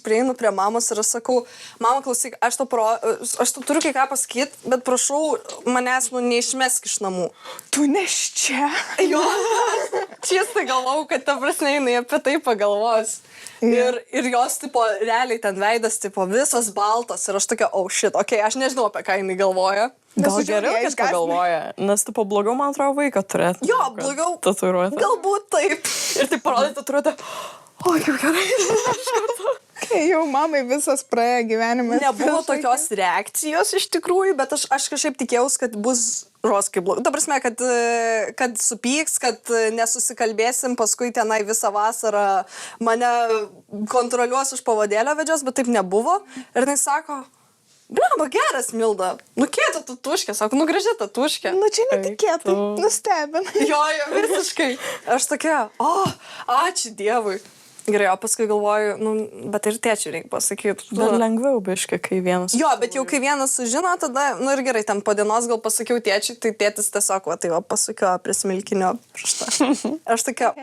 prieinu prie mamos ir aš sakau, mama, klausyk, aš tau turiu kai ką pasakyti, bet prašau, manęs, neišmesk iš namų. Tu neš čia. Jo, čiestai galvau, kad ta prasme jinai apie tai pagalvos. Ir jos, tipo, realiai ten veidas, tipo, visas baltas ir aš tokia, oh shit, okei, aš nežinau, apie ką jinai galvoja. Gal geriau kažką galvoja, nes tipo blogiau, man atrodo, vaiką turėti. Jo, blogiau. Tatuiruotę. Galbūt taip. Ir taip parodė tatuiruotę. O, kaip gerai. Kai jau mamai visas praėjo gyvenimas. Nebuvo tokios reakcijos iš tikrųjų, bet aš kažkaip tikėjausi, kad bus roskai blogai. Ta prasme, kad supyks, kad nesusikalbėsim, paskui tenai visą vasarą mane kontroliuos už pavadėlio vedžios, bet taip nebuvo. Ir jinai sako, blamba, geras, Milda. Nukėta tatuškė, sako, graži tatuškė. Nu, čia netikėtai, nustebina. Jo, visiškai. Aš tokia, ačiū Dievui. Gerai, o paskui galvoju, bet ir tėčiui reikia pasakyti. Bet lengviau biškai, kai vienas. Jo, bet jau kai vienas sužino, tada, ir gerai, ten po dienos gal pasakiau tėčiui, tai tėtis tiesiog, tai pasakiau prie smilkinio prieš tą. Aš tokia,